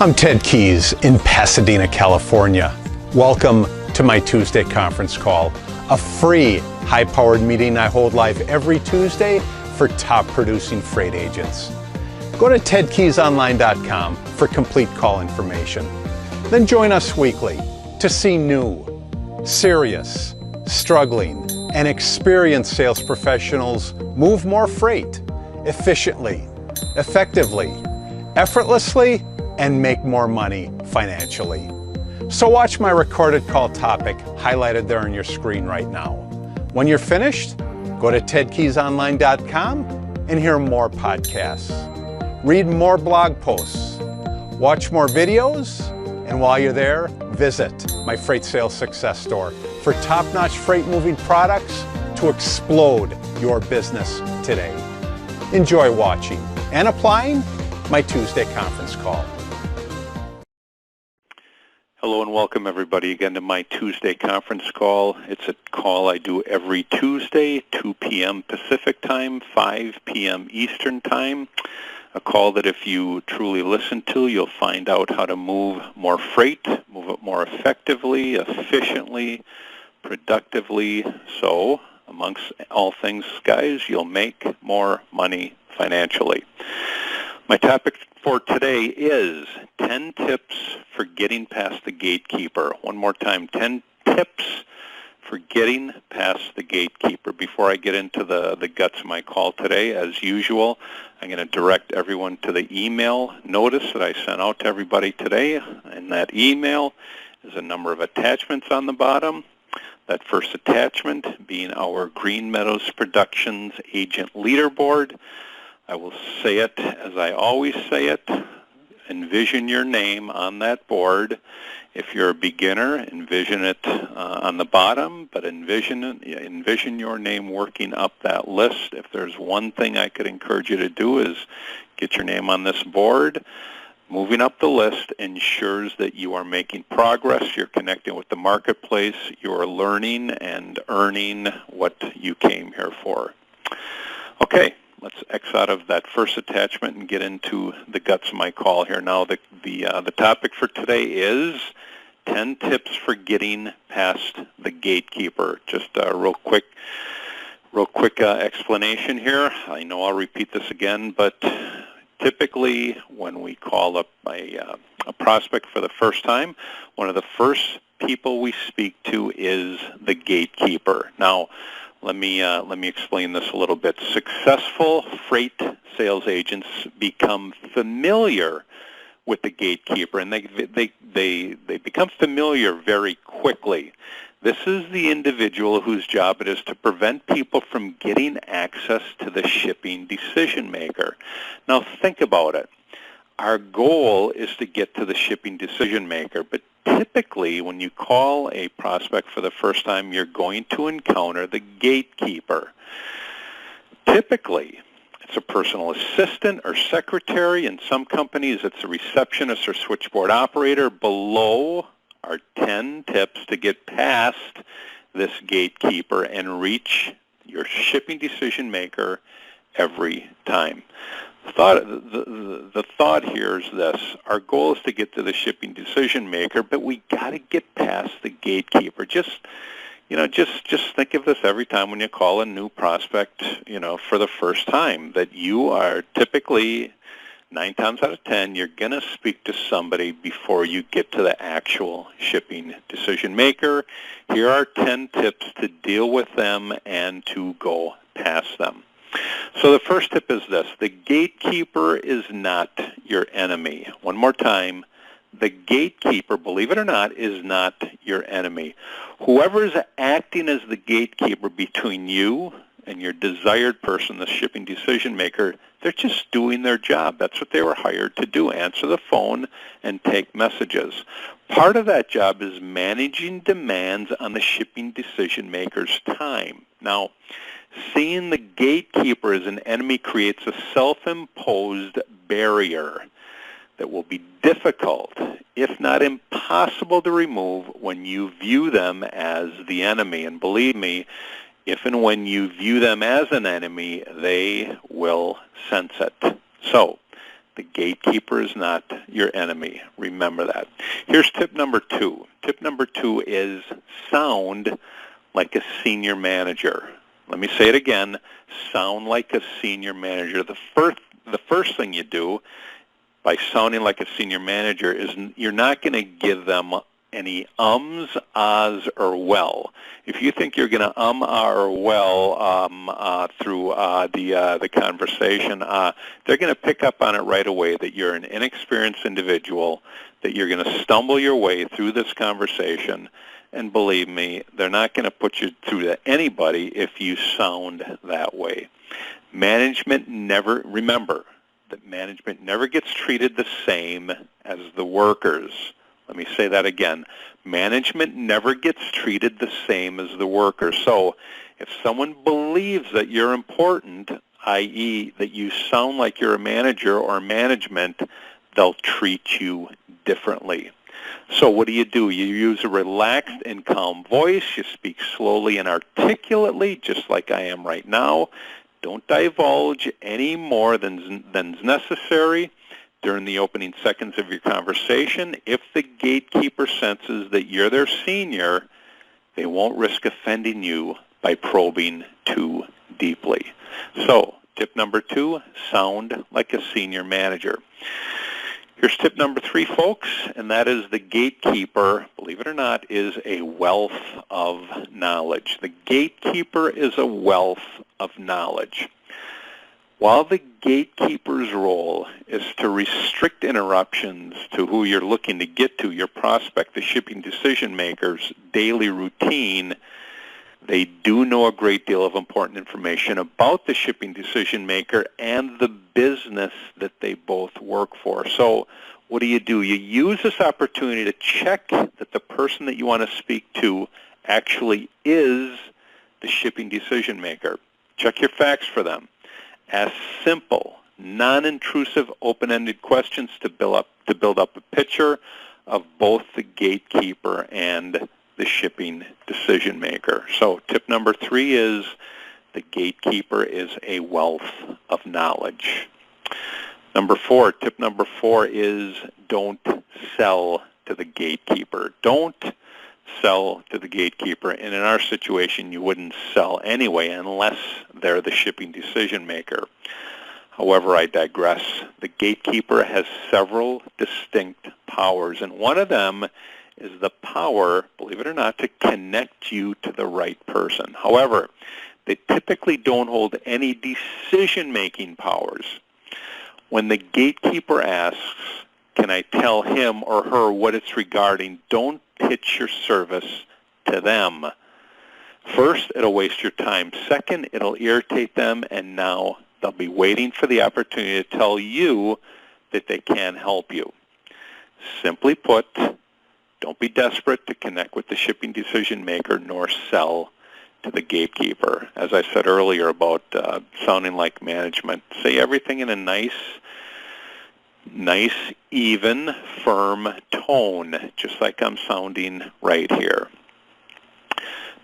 I'm Ted Keys in Pasadena, California. Welcome to my Tuesday conference call, a free high-powered meeting I hold live every Tuesday for top producing freight agents. Go to tedkeysonline.com for complete call information. Then join us weekly to see new, serious, struggling, and experienced sales professionals move more freight efficiently, effectively, effortlessly, and make more money financially. So watch my recorded call topic highlighted there on your screen right now. When you're finished, go to tedkeysonline.com and hear more podcasts. Read more blog posts, watch more videos, and while you're there, visit my Freight Sales Success Store for top-notch freight moving products to explode your business today. Enjoy watching and applying my Tuesday conference call. Hello and welcome everybody again to my Tuesday conference call. It's a call I do every Tuesday, 2 p.m. Pacific time, 5 p.m. Eastern time. A call that if you truly listen to, you'll find out how to move more freight, move it more effectively, efficiently, productively. So, amongst all things, guys, you'll make more money financially. My topic for today is 10 tips for getting past the gatekeeper. One more time, 10 tips for getting past the gatekeeper. Before I get into the guts of my call today, as usual, I'm going to direct everyone to the email notice that I sent out to everybody today. And that email is a number of attachments on the bottom. That first attachment being our Green Meadows Productions Agent Leaderboard. I will say it as I always say it. Envision your name on that board. If you're a beginner, envision it on the bottom, but envision your name working up that list. If there's one thing I could encourage you to do is get your name on this board. Moving up the list ensures that you are making progress, you're connecting with the marketplace, you're learning and earning what you came here for. Okay. Let's X out of that first attachment and get into the guts of my call here. Now, the topic for today is 10 tips for getting past the gatekeeper. Just a real quick explanation here. I know I'll repeat this again, but typically when we call up a prospect for the first time, one of the first people we speak to is the gatekeeper. Now, let me explain this a little bit. Successful freight sales agents become familiar with the gatekeeper, and they become familiar very quickly. This is the individual whose job it is to prevent people from getting access to the shipping decision maker. Now think about it. Our goal is to get to the shipping decision maker, but typically when you call a prospect for the first time, you're going to encounter the gatekeeper. Typically, it's a personal assistant or secretary. In some companies, it's a receptionist or switchboard operator. Below are 10 tips to get past this gatekeeper and reach your shipping decision maker every time. The thought here is this. Our goal is to get to the shipping decision maker, but we got to get past the gatekeeper. Just think of this every time when you call a new prospect, for the first time, that you are typically 9 times out of 10, you're going to speak to somebody before you get to the actual shipping decision maker. Here are 10 tips to deal with them and to go past them. So the first tip is this. The gatekeeper is not your enemy. One more time. The gatekeeper, believe it or not, is not your enemy. Whoever is acting as the gatekeeper between you and your desired person, the shipping decision maker, they're just doing their job. That's what they were hired to do, answer the phone and take messages. Part of that job is managing demands on the shipping decision maker's time. Now, seeing the gatekeeper as an enemy creates a self-imposed barrier that will be difficult, if not impossible, to remove when you view them as the enemy. And believe me, if and when you view them as an enemy, they will sense it. So The gatekeeper is not your enemy. Remember that. Here's tip number 2. Tip number 2 is sound like a senior manager. Let me say it again. Sound like a senior manager. The first thing you do by sounding like a senior manager is you're not going to give them any ums, ahs, or well. If you think you're going to ah, or well through the conversation, they're going to pick up on it right away that you're an inexperienced individual, that you're going to stumble your way through this conversation, and believe me, they're not going to put you through to anybody if you sound that way. Remember that management never gets treated the same as the workers. Let me say that again. Management never gets treated the same as the workers. So if someone believes that you're important, i.e. that you sound like you're a manager or management, they'll treat you differently. So what do? You use a relaxed and calm voice. You speak slowly and articulately, just like I am right now. Don't divulge any more than's necessary during the opening seconds of your conversation. If the gatekeeper senses that you're their senior, they won't risk offending you by probing too deeply. So, tip number 2, sound like a senior manager. Here's tip number 3, folks, and that is the gatekeeper, believe it or not, is a wealth of knowledge. The gatekeeper is a wealth of knowledge. While the gatekeeper's role is to restrict interruptions to who you're looking to get to, your prospect, the shipping decision maker's daily routine, they do know a great deal of important information about the shipping decision maker and the business that they both work for. So what do? You use this opportunity to check that the person that you want to speak to actually is the shipping decision maker. Check your facts for them. Ask simple, non-intrusive, open-ended questions to build up a picture of both the gatekeeper and the shipping decision maker. So tip number 3 is the gatekeeper is a wealth of knowledge. Tip number 4 is don't sell to the gatekeeper. Don't sell to the gatekeeper. And in our situation, you wouldn't sell anyway unless they're the shipping decision maker. However, I digress. The gatekeeper has several distinct powers, and one of them is the power, believe it or not, to connect you to the right person. However, they typically don't hold any decision-making powers. When the gatekeeper asks, can I tell him or her what it's regarding, don't pitch your service to them. First, it'll waste your time. Second, it'll irritate them, and now they'll be waiting for the opportunity to tell you that they can help you. Simply put, don't be desperate to connect with the shipping decision maker nor sell to the gatekeeper. As I said earlier about sounding like management, say everything in a nice, even, firm tone, just like I'm sounding right here.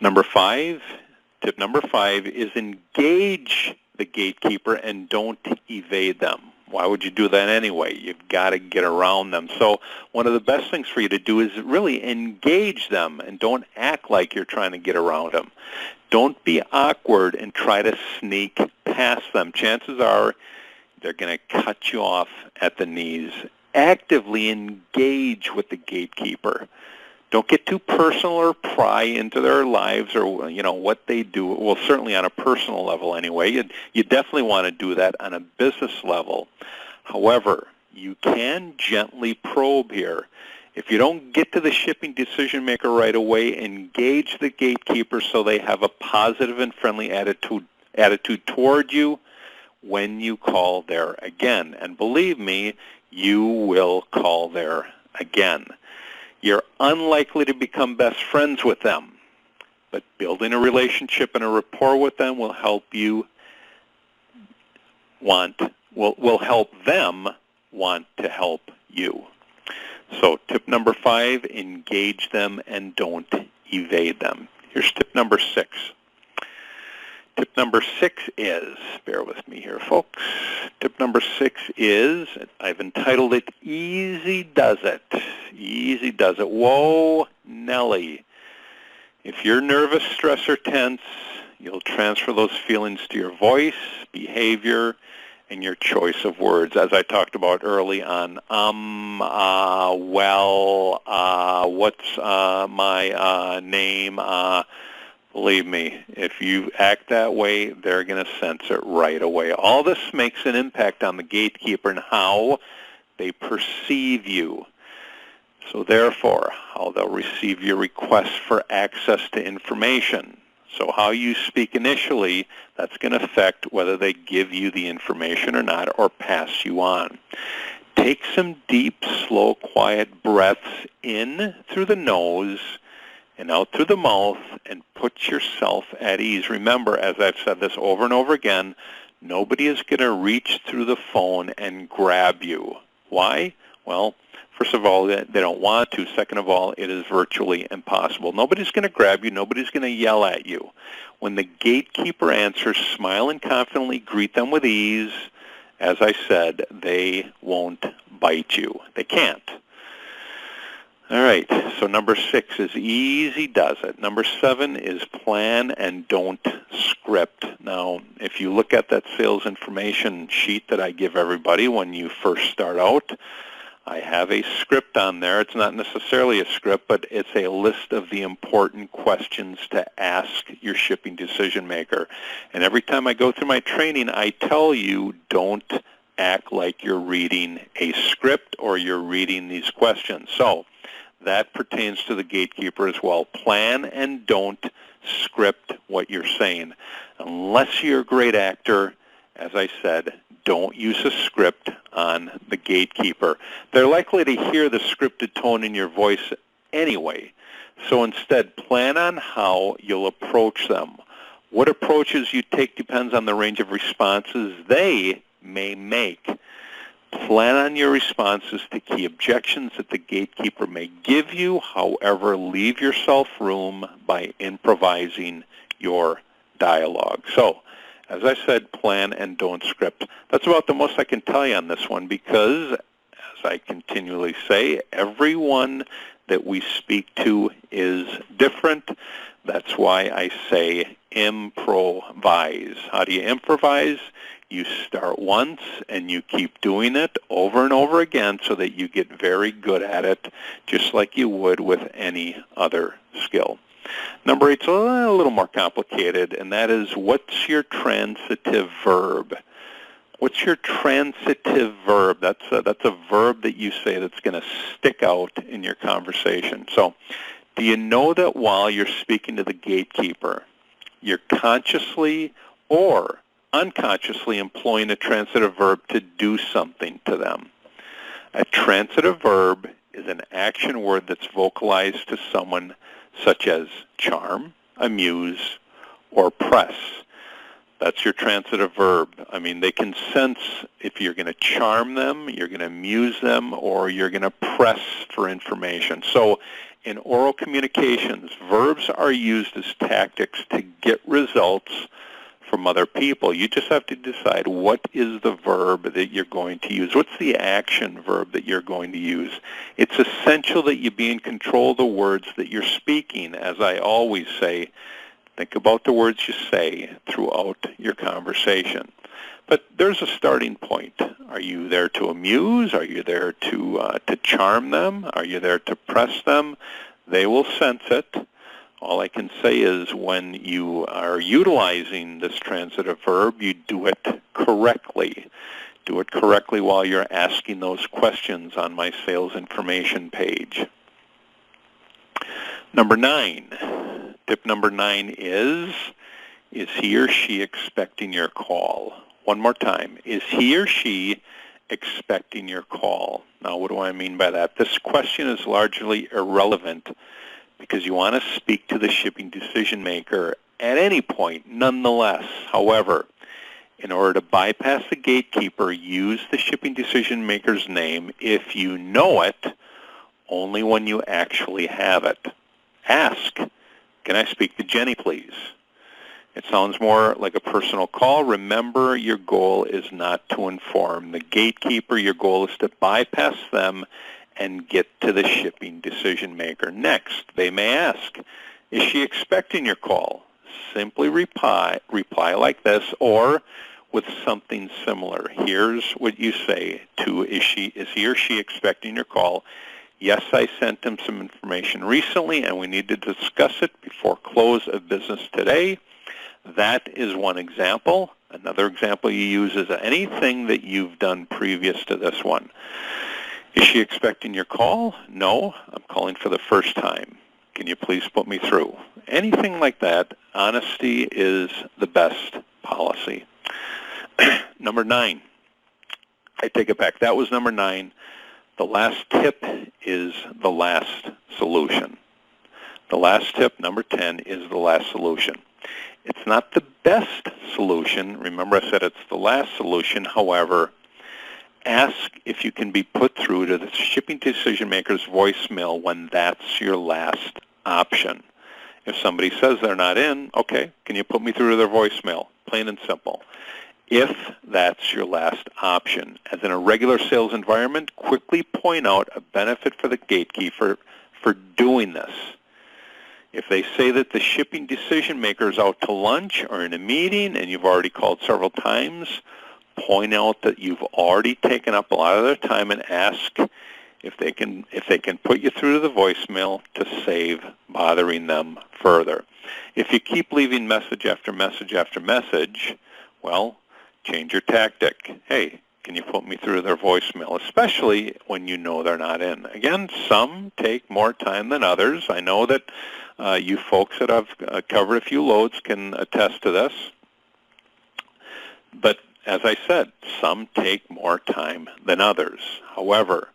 Tip number 5 is engage the gatekeeper and don't evade them. Why would you do that anyway? You've got to get around them. So one of the best things for you to do is really engage them and don't act like you're trying to get around them. Don't be awkward and try to sneak past them. Chances are they're going to cut you off at the knees. Actively engage with the gatekeeper. Don't get too personal or pry into their lives or what they do. Well, certainly on a personal level anyway. You definitely want to do that on a business level. However, you can gently probe here. If you don't get to the shipping decision maker right away, engage the gatekeeper so they have a positive and friendly attitude toward you when you call there again. And believe me, you will call there again. You're unlikely to become best friends with them, but building a relationship and a rapport with them will help will help them want to help you. So tip number 5, engage them and don't evade them. Here's tip number 6. Tip number 6 is, bear with me here, folks. Tip number 6 is, I've entitled it, Easy Does It. Easy Does It. Whoa, Nelly. If you're nervous, stressed, or tense, you'll transfer those feelings to your voice, behavior, and your choice of words, as I talked about early on. Well, what's my name? Believe me, if you act that way, they're going to sense it right away. All this makes an impact on the gatekeeper and how they perceive you. So therefore, how they'll receive your request for access to information. So how you speak initially, that's going to affect whether they give you the information or not, or pass you on. Take some deep, slow, quiet breaths in through the nose and out through the mouth, and put yourself at ease. Remember, as I've said this over and over again, nobody is going to reach through the phone and grab you. Why? Well, first of all, they don't want to. Second of all, it is virtually impossible. Nobody's going to grab you. Nobody's going to yell at you. When the gatekeeper answers, smile and confidently greet them with ease. As I said, they won't bite you. They can't. All right, so number 6 is Easy Does It. Number 7 is Plan and Don't Script. Now, if you look at that sales information sheet that I give everybody when you first start out, I have a script on there. It's not necessarily a script, but it's a list of the important questions to ask your shipping decision maker. And every time I go through my training, I tell you, don't act like you're reading a script or you're reading these questions. So that pertains to the gatekeeper as well. Plan and don't script what you're saying. Unless you're a great actor, as I said, don't use a script on the gatekeeper. They're likely to hear the scripted tone in your voice anyway. So instead, plan on how you'll approach them. What approaches you take depends on the range of responses they may make. Plan on your responses to key objections that the gatekeeper may give you. However, leave yourself room by improvising your dialogue. So, as I said, plan and don't script. That's about the most I can tell you on this one because, as I continually say, everyone that we speak to is different. That's why I say improvise. How do you improvise? You start once and you keep doing it over and over again so that you get very good at it, just like you would with any other skill. Number 8's a little more complicated, and that is, what's your transitive verb? What's your transitive verb? That's a verb that you say that's going to stick out in your conversation. So, do you know that while you're speaking to the gatekeeper, you're consciously or unconsciously employing a transitive verb to do something to them? A transitive verb is an action word that's vocalized to someone such as charm, amuse, or press. That's your transitive verb. I mean, they can sense if you're going to charm them, you're going to amuse them, or you're going to press for information. So in oral communications, verbs are used as tactics to get results from other people. You just have to decide what is the verb that you're going to use. What's the action verb that you're going to use? It's essential that you be in control of the words that you're speaking. As I always say, think about the words you say throughout your conversation. But there's a starting point. Are you there to amuse? Are you there to charm them? Are you there to press them? They will sense it. All I can say is when you are utilizing this transitive verb, you do it correctly. Do it correctly while you're asking those questions on my sales information page. Number 9. Tip number 9 is he or she expecting your call? One more time. Is he or she expecting your call? Now, what do I mean by that? This question is largely irrelevant because you want to speak to the shipping decision maker at any point, nonetheless. However, in order to bypass the gatekeeper, use the shipping decision maker's name if you know it, only when you actually have it. Ask, can I speak to Jenny, please? It sounds more like a personal call. Remember, your goal is not to inform the gatekeeper. Your goal is to bypass them and get to the shipping decision maker. Next, they may ask, is she expecting your call? Simply reply like this, or with something similar. Here's what you say to, is he or she expecting your call? Yes, I sent him some information recently, and we need to discuss it before close of business today. That is one example. Another example you use is anything that you've done previous to this one. Is she expecting your call? No, I'm calling for the first time. Can you please put me through? Anything like that. Honesty is the best policy. Number 9. I take it back. That was number 9. The last tip is the last solution. The last tip, number 10, is the last solution. It's not the best solution. Remember, I said it's the last solution. However, ask if you can be put through to the shipping decision maker's voicemail when that's your last option. If somebody says they're not in, okay, can you put me through to their voicemail? Plain and simple. If that's your last option. As in a regular sales environment, quickly point out a benefit for the gatekeeper for doing this. If they say that the shipping decision maker is out to lunch or in a meeting and you've already called several times, point out that you've already taken up a lot of their time and ask if they can put you through to the voicemail to save bothering them further. If you keep leaving message after message after message, well, change your tactic. Hey, can you put me through to their voicemail, especially when you know they're not in? Again, some take more time than others. I know that you folks that have covered a few loads can attest to this. But as I said, some take more time than others. However,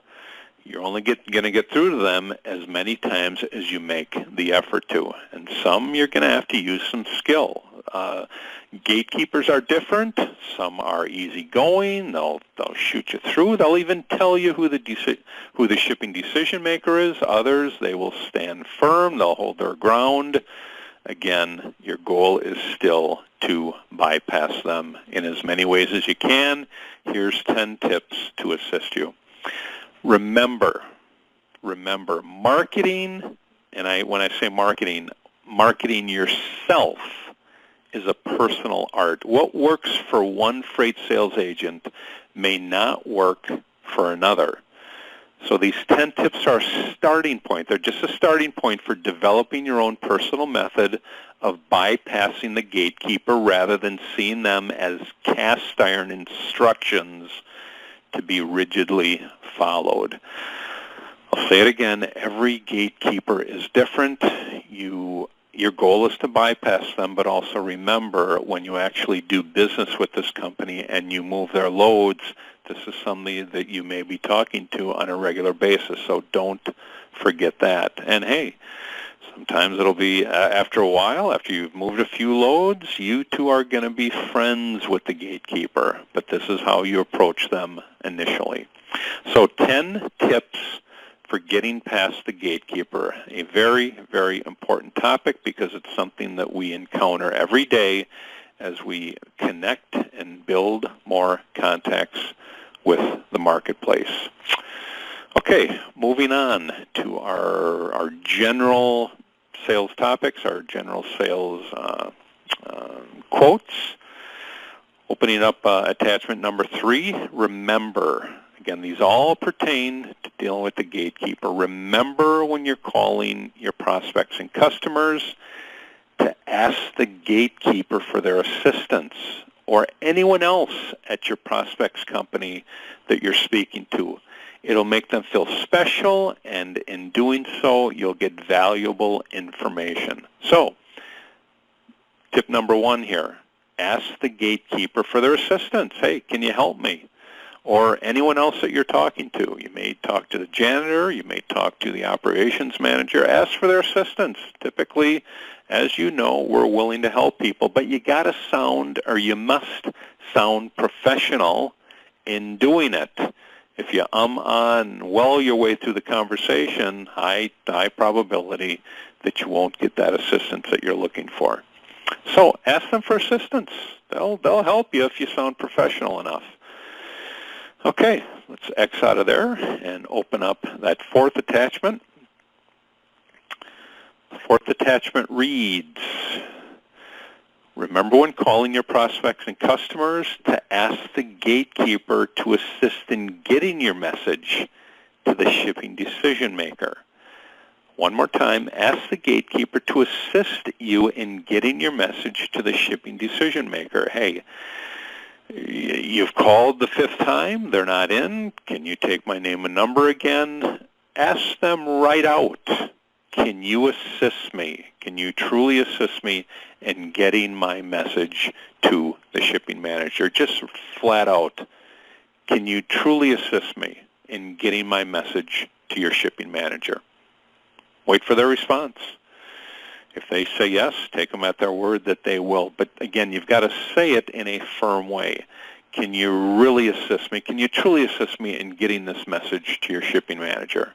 you're only going to get through to them as many times as you make the effort to. And some you're going to have to use some skill. Gatekeepers are different. Some are easygoing. They'll shoot you through. They'll even tell you who the shipping decision maker is. Others, they will stand firm. They'll hold their ground. Again, your goal is still to bypass them in as many ways as you can. Here's 10 tips to assist you. Remember, marketing, and when I say marketing yourself is a personal art. What works for one freight sales agent may not work for another. So these 10 tips are a starting point. They're just a starting point for developing your own personal method of bypassing the gatekeeper rather than seeing them as cast iron instructions to be rigidly followed. I'll say it again, every gatekeeper is different. Your goal is to bypass them, but also remember when you actually do business with this company and you move their loads, this is somebody that you may be talking to on a regular basis, so don't forget that. And hey, sometimes it'll be after a while, after you've moved a few loads, you two are going to be friends with the gatekeeper, but this is how you approach them initially. So 10 tips for getting past the gatekeeper, a very, very important topic because it's something that we encounter every day as we connect and build more contacts with the marketplace. Okay, moving on to our general sales topics, our general sales quotes. Opening up attachment number 3, remember. Again, these all pertain to dealing with the gatekeeper. Remember when you're calling your prospects and customers to ask the gatekeeper for their assistance or anyone else at your prospect's company that you're speaking to. It'll make them feel special, and in doing so, you'll get valuable information. So, tip number 1 here, ask the gatekeeper for their assistance. Hey, can you help me? Or anyone else that you're talking to. You may talk to the janitor, you may talk to the operations manager. Ask for their assistance. Typically, as you know, we're willing to help people, but you gotta sound, or you must sound professional in doing it. If you well your way through the conversation, high probability that you won't get that assistance that you're looking for. So ask them for assistance. They'll help you if you sound professional enough. Okay, let's X out of there and open up that fourth attachment. The fourth attachment reads, remember when calling your prospects and customers to ask the gatekeeper to assist in getting your message to the shipping decision maker. One more time, ask the gatekeeper to assist you in getting your message to the shipping decision maker. Hey, you've called the fifth time, they're not in, can you take my name and number again? Ask them right out, can you assist me? Can you truly assist me in getting my message to the shipping manager? Just flat out, can you truly assist me in getting my message to your shipping manager? Wait for their response. If they say yes, take them at their word that they will. But again, you've got to say it in a firm way. Can you really assist me? Can you truly assist me in getting this message to your shipping manager?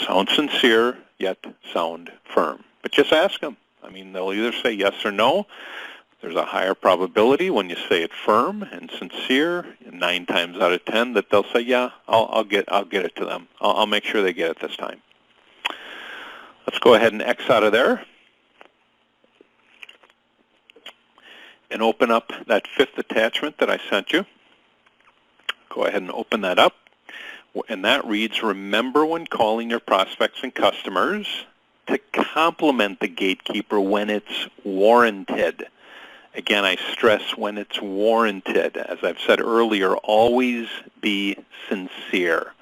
Sound sincere, yet sound firm. But just ask them. I mean, they'll either say yes or no. There's a higher probability when you say it firm and sincere, 9 times out of 10, that they'll say, yeah, I'll get it to them. I'll make sure they get it this time. Let's go ahead and X out of there and open up that fifth attachment that I sent you. Go ahead and open that up. And that reads, remember when calling your prospects and customers to compliment the gatekeeper when it's warranted. Again, I stress when it's warranted. As I've said earlier, always be sincere.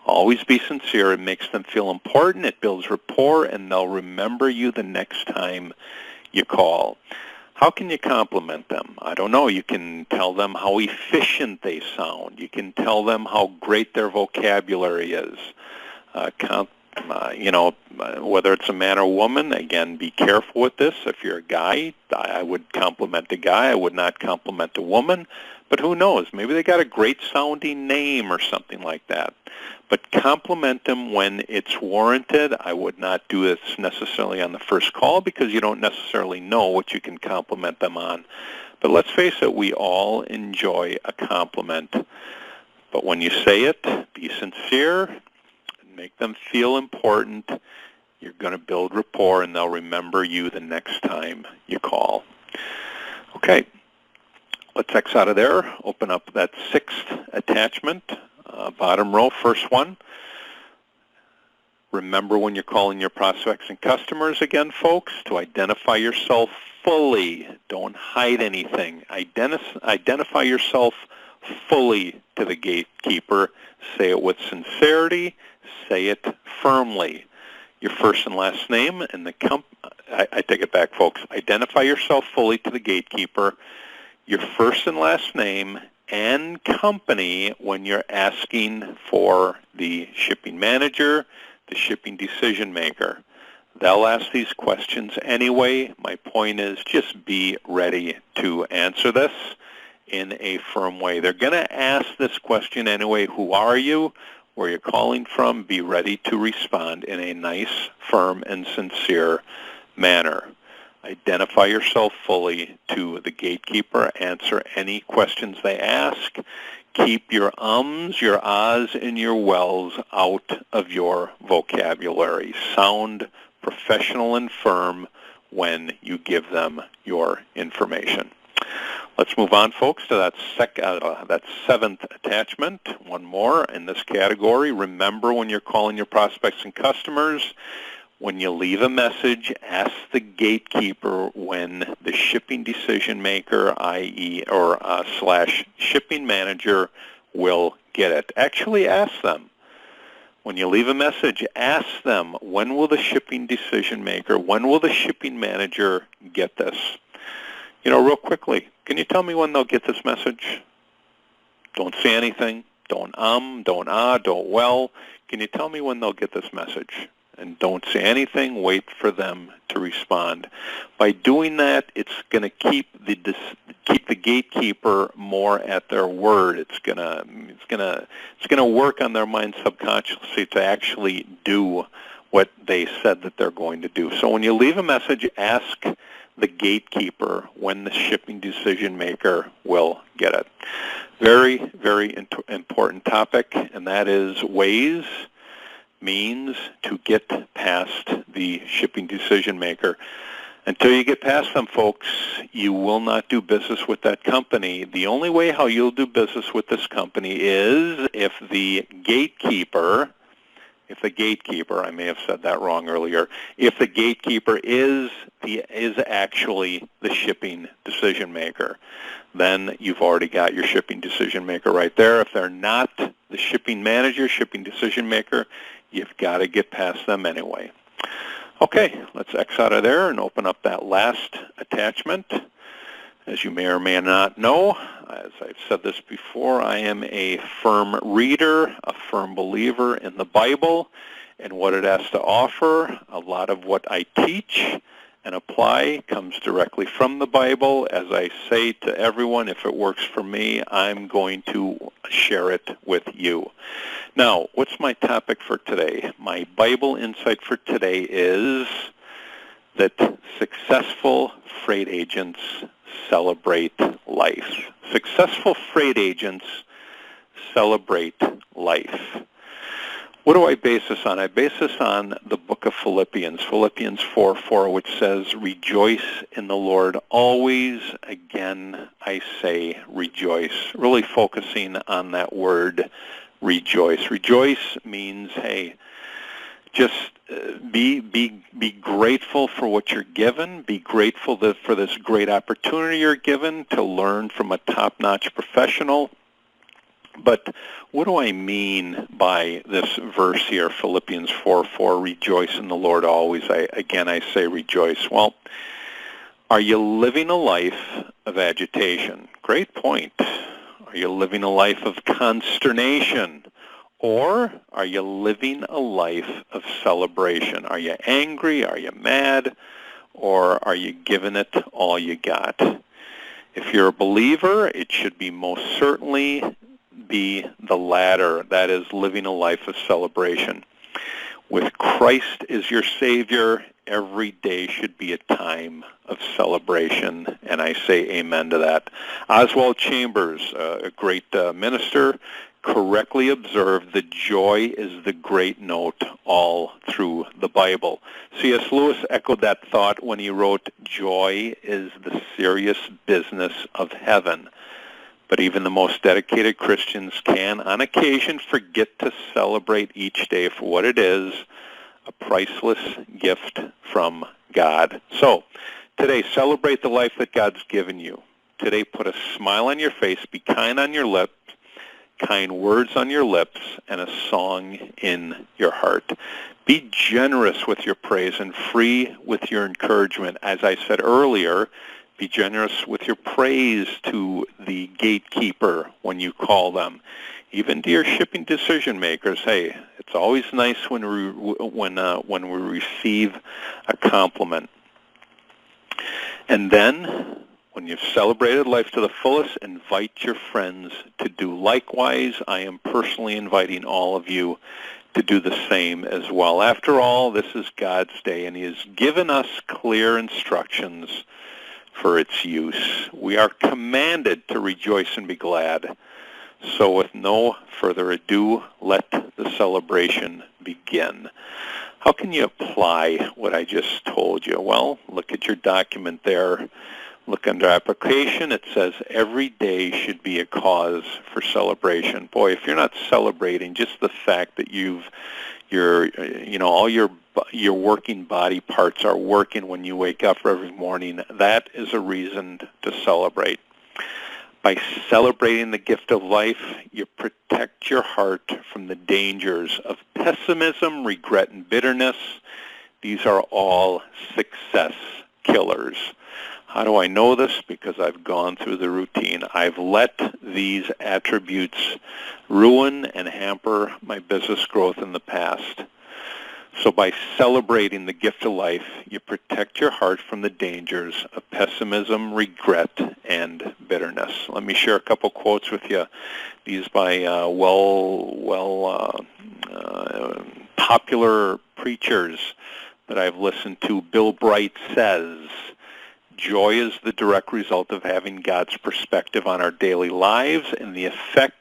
Always be sincere. It makes them feel important. It builds rapport, and they'll remember you the next time you call. How can you compliment them? I don't know. You can tell them how efficient they sound. You can tell them how great their vocabulary is. Whether it's a man or woman, again, be careful with this. If you're a guy, I would compliment a guy. I would not compliment a woman. But who knows? Maybe they got a great sounding name or something like that. But compliment them when it's warranted. I would not do this necessarily on the first call because you don't necessarily know what you can compliment them on. But let's face it, we all enjoy a compliment. But when you say it, be sincere, make them feel important. You're going to build rapport, and they'll remember you the next time you call. Okay, let's X out of there. Open up that sixth attachment, bottom row, first one. Remember when you're calling your prospects and customers again, folks, to identify yourself fully. Don't hide anything. Identify yourself fully to the gatekeeper. Say it with sincerity. Say it firmly. Your first and last name and the I take it back, folks. Identify yourself fully to the gatekeeper. Your first and last name and company when you're asking for the shipping manager, the shipping decision maker. They'll ask these questions anyway. My point is just be ready to answer this in a firm way. They're going to ask this question anyway. Who are you? Where you're calling from? Be ready to respond in a nice, firm, and sincere manner. Identify yourself fully to the gatekeeper. Answer any questions they ask. Keep your ums, your ahs, and your wells out of your vocabulary. Sound professional and firm when you give them your information. Let's move on, folks, to that seventh attachment. One more in this category. Remember when you're calling your prospects and customers, when you leave a message, ask the gatekeeper when the shipping decision maker, i.e. or / shipping manager, will get it. Actually ask them. When you leave a message, ask them, when will the shipping decision maker, when will the shipping manager get this? Real quickly, can you tell me when they'll get this message? Don't say anything. Don't don't ah, don't well. Can you tell me when they'll get this message? And don't say anything. Wait for them to respond. By doing that, it's going to keep the gatekeeper more at their word. It's going to work on their mind subconsciously to actually do what they said that they're going to do. So when you leave a message, ask the gatekeeper when the shipping decision maker will get it. Very, very important topic, and that is ways, means to get past the shipping decision maker. Until you get past them, folks, you will not do business with that company. The only way how you'll do business with this company is if the gatekeeper, I may have said that wrong earlier, if the gatekeeper is actually the shipping decision maker, then you've already got your shipping decision maker right there. If they're not the shipping manager, shipping decision maker, you've got to get past them anyway. Okay, let's X out of there and open up that last attachment. As you may or may not know, as I've said this before, I am a firm reader, a firm believer in the Bible and what it has to offer. A lot of what I teach and apply comes directly from the Bible. As I say to everyone, if it works for me, I'm going to share it with you. Now, what's my topic for today? My Bible insight for today is that successful freight agents celebrate life. Successful freight agents celebrate life. What do I base this on? I base this on the book of Philippians 4:4, which says, "Rejoice in the Lord always. Again, I say rejoice." Really focusing on that word rejoice. Rejoice means, hey, just be grateful for what you're given. Be grateful for this great opportunity you're given to learn from a top-notch professional. But what do I mean by this verse here, Philippians 4:4, rejoice in the Lord always? I say rejoice. Well, are you living a life of agitation? Great point. Are you living a life of consternation? Or are you living a life of celebration? Are you angry? Are you mad? Or are you giving it all you got? If you're a believer, it should be most certainly be the latter, that is, living a life of celebration. With Christ as your Savior, every day should be a time of celebration, and I say amen to that. Oswald Chambers, a great minister, correctly observed that joy is the great note all through the Bible. C.S. Lewis echoed that thought when he wrote, "Joy is the serious business of heaven." But even the most dedicated Christians can, on occasion, forget to celebrate each day for what it is, a priceless gift from God. So, today, celebrate the life that God's given you. Today, put a smile on your face, be kind on your lips, kind words on your lips, and a song in your heart. Be generous with your praise and free with your encouragement. As I said earlier, be generous with your praise to the gatekeeper when you call them. Even to your shipping decision makers, hey, it's always nice when we receive a compliment. And then, when you've celebrated life to the fullest, invite your friends to do likewise. I am personally inviting all of you to do the same as well. After all, this is God's day, and He has given us clear instructions for its use. We are commanded to rejoice and be glad. So with no further ado, let the celebration begin. How can you apply what I just told you? Well, look at your document there. Look under application. It says every day should be a cause for celebration. Boy, if you're not celebrating just the fact that all your working body parts are working when you wake up every morning, that is a reason to celebrate. By celebrating the gift of life, you protect your heart from the dangers of pessimism, regret, and bitterness. These are all success killers. How do I know this? Because I've gone through the routine. I've let these attributes ruin and hamper my business growth in the past. So by celebrating the gift of life, you protect your heart from the dangers of pessimism, regret, and bitterness. Let me share a couple quotes with you. These by popular preachers that I've listened to. Bill Bright says, Joy is the direct result of having God's perspective on our daily lives and the effect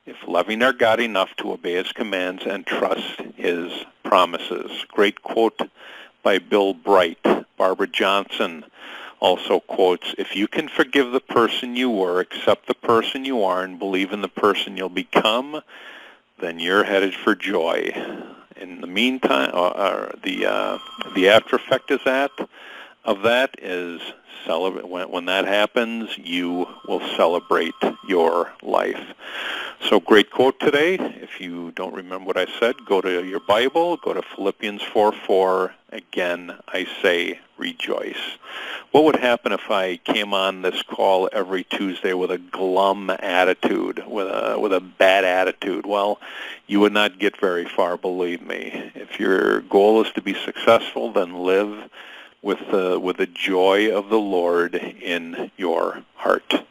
if loving our God enough to obey His commands and trust His promises. Great quote by Bill Bright. Barbara Johnson also quotes, if you can forgive the person you were, accept the person you are, and believe in the person you'll become, then you're headed for joy. In the meantime, the after effect of that is when that happens, you will celebrate your life. So great quote today. If you don't remember what I said, go to your Bible, go to Philippians 4:4. Again, I say rejoice. What would happen if I came on this call every Tuesday with a glum attitude, with a bad attitude? Well, you would not get very far, believe me. If your goal is to be successful, then live with the joy of the Lord in your heart.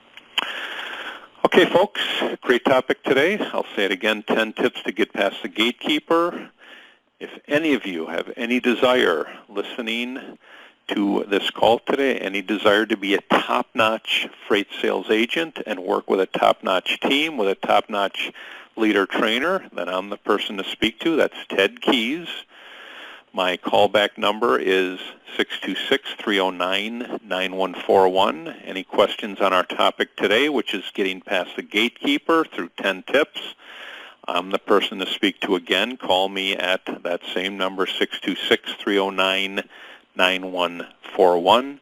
Okay, folks, great topic today. I'll say it again, 10 tips to get past the gatekeeper. If any of you have any desire listening to this call today, any desire to be a top-notch freight sales agent and work with a top-notch team, with a top-notch leader trainer, then I'm the person to speak to. That's Ted Keys. My callback number is 626-309-9141. Any questions on our topic today, which is getting past the gatekeeper through 10 tips, I'm the person to speak to again. Call me at that same number, 626-309-9141.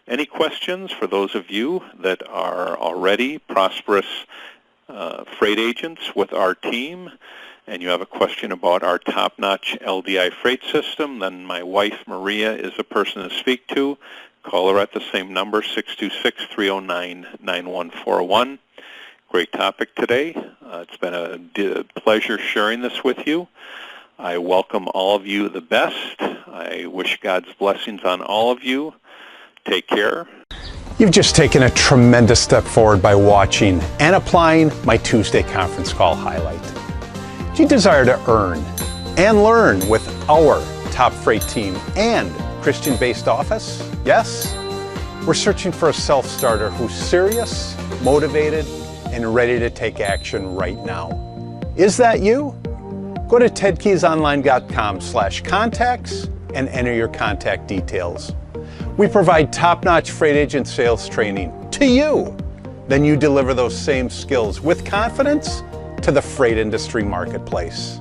Any questions for those of you that are already prosperous freight agents with our team, and you have a question about our top-notch LDI freight system, then my wife, Maria, is a person to speak to. Call her at the same number, 626-309-9141. Great topic today. It's been a pleasure sharing this with you. I welcome all of you the best. I wish God's blessings on all of you. Take care. You've just taken a tremendous step forward by watching and applying my Tuesday conference call highlight. Do you desire to earn and learn with our top freight team and Christian-based office? Yes? We're searching for a self-starter who's serious, motivated, and ready to take action right now. Is that you? Go to tedkeysonline.com/contacts and enter your contact details. We provide top-notch freight agent sales training to you. Then you deliver those same skills with confidence to the freight industry marketplace.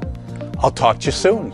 I'll talk to you soon.